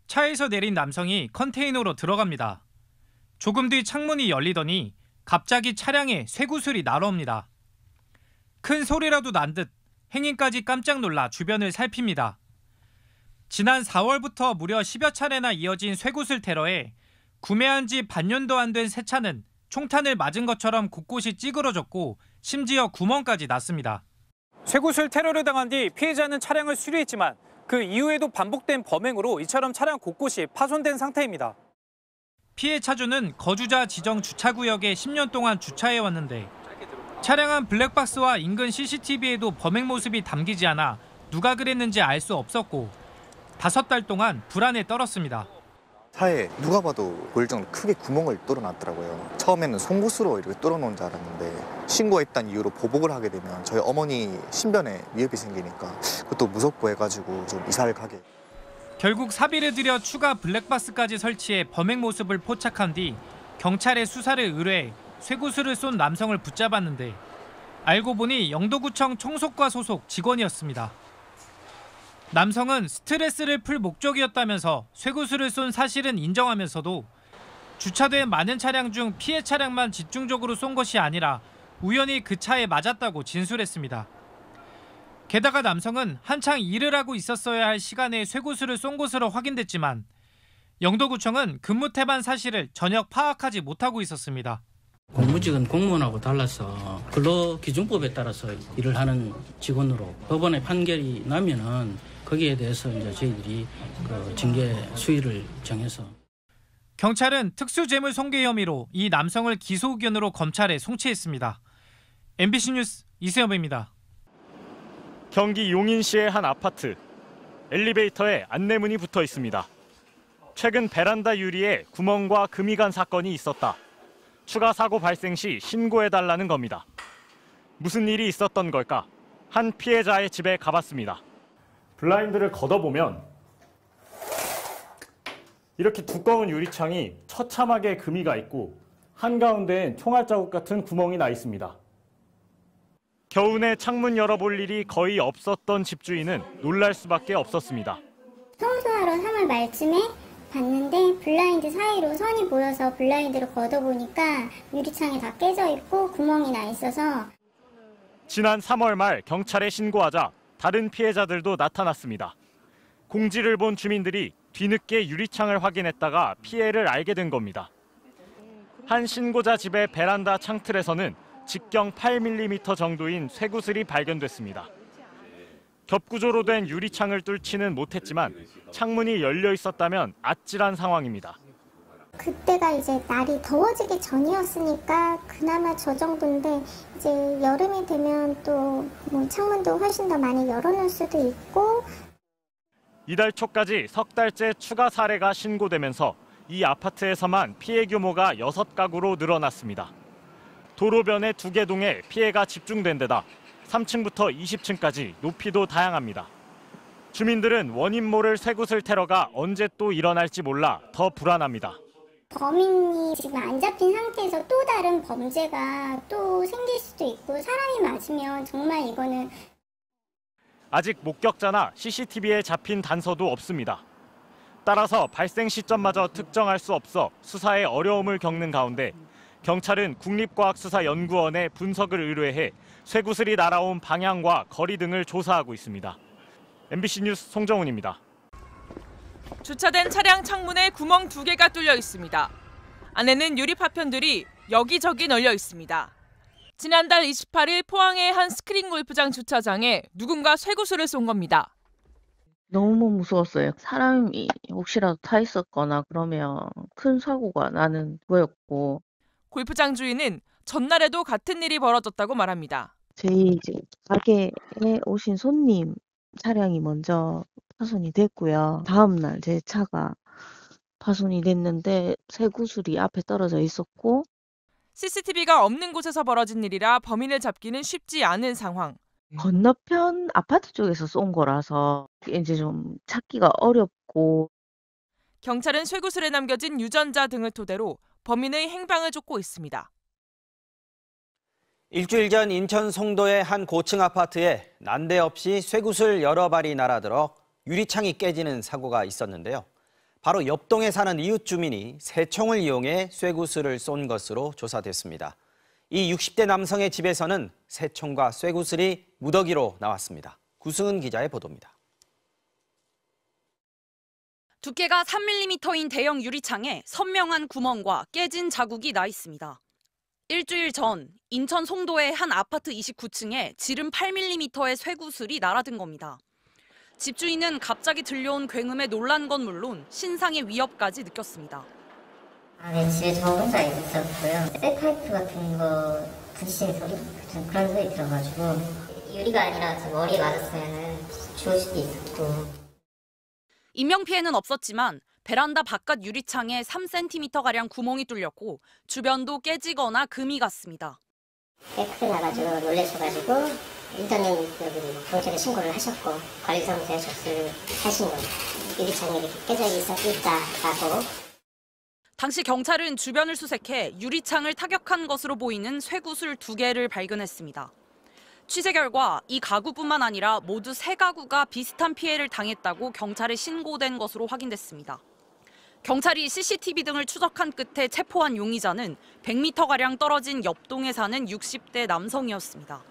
차에서 내린 남성이 컨테이너로 들어갑니다. 조금 뒤 창문이 열리더니 갑자기 차량에 쇠구슬이 날아옵니다. 큰 소리라도 난 듯 행인까지 깜짝 놀라 주변을 살핍니다. 지난 4월부터 무려 10여 차례나 이어진 쇠구슬 테러에 구매한 지 반년도 안 된 새 차는 총탄을 맞은 것처럼 곳곳이 찌그러졌고 심지어 구멍까지 났습니다. 쇠구슬 테러를 당한 뒤 피해자는 차량을 수리했지만 그 이후에도 반복된 범행으로 이처럼 차량 곳곳이 파손된 상태입니다. 피해 차주는 거주자 지정 주차구역에 10년 동안 주차해왔는데 차량은 블랙박스와 인근 CCTV에도 범행 모습이 담기지 않아 누가 그랬는지 알 수 없었고 5달 동안 불안에 떨었습니다. 차에 누가 봐도 보일 정도로 크게 구멍을 뚫어놨더라고요. 처음에는 송곳으로 이렇게 뚫어놓은 줄 알았는데 신고했다는 이유로 보복을 하게 되면 저희 어머니 신변에 위협이 생기니까 그것도 무섭고 해가지고 좀 이사를 가게. 결국 사비를 들여 추가 블랙박스까지 설치해 범행 모습을 포착한 뒤 경찰에 수사를 의뢰해 쇠구슬을 쏜 남성을 붙잡았는데 알고 보니 영도구청 총속과 소속 직원이었습니다. 남성은 스트레스를 풀 목적이었다면서 쇠구슬을 쏜 사실은 인정하면서도 주차된 많은 차량 중 피해 차량만 집중적으로 쏜 것이 아니라 우연히 그 차에 맞았다고 진술했습니다. 게다가 남성은 한창 일을 하고 있었어야 할 시간에 쇠구슬을 쏜 것으로 확인됐지만 영도구청은 근무 태반 사실을 전혀 파악하지 못하고 있었습니다. 공무직은 공무원하고 달라서 근로기준법에 따라서 일을 하는 직원으로 법원의 판결이 나면은 거기에 대해서 이제 저희들이 징계 수위를 정해서. 경찰은 특수재물손괴 혐의로 이 남성을 기소 의견으로 검찰에 송치했습니다. MBC 뉴스 이세엽입니다. 경기 용인시의 한 아파트. 엘리베이터에 안내문이 붙어 있습니다. 최근 베란다 유리에 구멍과 금이 간 사건이 있었다. 추가 사고 발생 시 신고해달라는 겁니다. 무슨 일이 있었던 걸까? 한 피해자의 집에 가봤습니다. 블라인드를 걷어보면 이렇게 두꺼운 유리창이 처참하게 금이가 있고 한가운데엔 총알 자국 같은 구멍이 나 있습니다. 겨우내 창문 열어볼 일이 거의 없었던 집주인은 놀랄 수밖에 없었습니다. 청소하러 3월 말쯤에 봤는데 블라인드 사이로 선이 보여서 블라인드를 걷어보니까 유리창이 다 깨져 있고 구멍이 나 있어서. 지난 3월 말 경찰에 신고하자 다른 피해자들도 나타났습니다. 공지를 본 주민들이 뒤늦게 유리창을 확인했다가 피해를 알게 된 겁니다. 한 신고자 집의 베란다 창틀에서는 직경 8mm 정도인 쇠구슬이 발견됐습니다. 겹구조로 된 유리창을 뚫지는 못했지만 창문이 열려 있었다면 아찔한 상황입니다. 그때가 이제 날이 더워지기 전이었으니까 그나마 저 정도인데 이제 여름이 되면 또 뭐 창문도 훨씬 더 많이 열어놓을 수도 있고. 이달 초까지 석 달째 추가 사례가 신고되면서 이 아파트에서만 피해 규모가 6가구로 늘어났습니다. 도로변의 2개 동에 피해가 집중된 데다 3층부터 20층까지 높이도 다양합니다. 주민들은 원인 모를 쇠구슬 테러가 언제 또 일어날지 몰라 더 불안합니다. 범인이 지금 안 잡힌 상태에서 또 다른 범죄가 또 생길 수도 있고 사람이 맞으면 정말 이거는. 아직 목격자나 CCTV에 잡힌 단서도 없습니다. 따라서 발생 시점마저 특정할 수 없어 수사에 어려움을 겪는 가운데 경찰은 국립과학수사연구원에 분석을 의뢰해 쇠구슬이 날아온 방향과 거리 등을 조사하고 있습니다. MBC 뉴스 송정훈입니다. 주차된 차량 창문에 구멍 2개가 뚫려 있습니다. 안에는 유리 파편들이 여기저기 널려 있습니다. 지난달 28일 포항의 한 스크린 골프장 주차장에 누군가 쇠구슬을 쏜 겁니다. 너무 무서웠어요. 사람이 혹시라도 타 있었거나 그러면 큰 사고가 나는 거였고. 골프장 주인은 전날에도 같은 일이 벌어졌다고 말합니다. 저희 이제 가게에 오신 손님 차량이 먼저 파손이 됐고요. 다음 날 제 차가 파손이 됐는데 쇠구슬이 앞에 떨어져 있었고. CCTV가 없는 곳에서 벌어진 일이라 범인을 잡기는 쉽지 않은 상황. 건너편 아파트 쪽에서 쏜 거라서 이제 좀 찾기가 어렵고. 경찰은 쇠구슬에 남겨진 유전자 등을 토대로 범인의 행방을 쫓고 있습니다. 일주일 전 인천 송도의 한 고층 아파트에 난데없이 쇠구슬 여러 발이 날아들어 유리창이 깨지는 사고가 있었는데요. 바로 옆동에 사는 이웃 주민이 새총을 이용해 쇠구슬을 쏜 것으로 조사됐습니다. 이 60대 남성의 집에서는 새총과 쇠구슬이 무더기로 나왔습니다. 구승은 기자의 보도입니다. 두께가 3mm인 대형 유리창에 선명한 구멍과 깨진 자국이 나 있습니다. 일주일 전 인천 송도의 한 아파트 29층에 지름 8mm의 쇠구슬이 날아든 겁니다. 집주인은 갑자기 들려온 굉음에 놀란 건 물론 신상의 위협까지 느꼈습니다. 네, 집에 저 혼자 있었고요. 쇠파이프 같은 거 부딪히는 소리? 그런 소리 들어가지고 유리가 아니라 머리에 맞았으면 죽을 수도 있었고. 인명피해는 없었지만 베란다 바깥 유리창에 3cm가량 구멍이 뚫렸고 주변도 깨지거나 금이 갔습니다. 꽤 크게 나가지고 놀라셔가지고 일단은 여기 경찰에 신고를 하셨고 관리사무소에 접수를 하신 거예요. 유리창이 이렇게 깨져 있다라고. 당시 경찰은 주변을 수색해 유리창을 타격한 것으로 보이는 쇠구슬 2개를 발견했습니다. 취재 결과 이 가구뿐만 아니라 모두 3가구가 비슷한 피해를 당했다고 경찰에 신고된 것으로 확인됐습니다. 경찰이 CCTV 등을 추적한 끝에 체포한 용의자는 100m가량 떨어진 옆동에 사는 60대 남성이었습니다.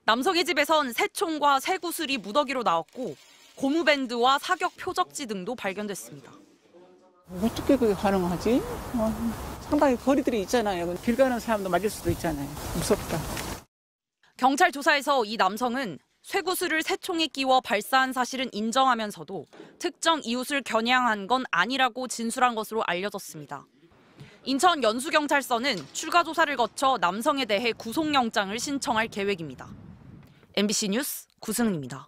남성의 집에선 새총과 쇠구슬이 무더기로 나왔고 고무밴드와 사격 표적지 등도 발견됐습니다. 어떻게 그게 가능하지? 상당히 거리들이 있잖아요. 길 가는 사람도 맞을 수도 있잖아요. 무섭다. 경찰 조사에서 이 남성은 쇠구슬을 새총에 끼워 발사한 사실은 인정하면서도 특정 이웃을 겨냥한 건 아니라고 진술한 것으로 알려졌습니다. 인천 연수경찰서는 추가 조사를 거쳐 남성에 대해 구속영장을 신청할 계획입니다. MBC 뉴스 구승은입니다.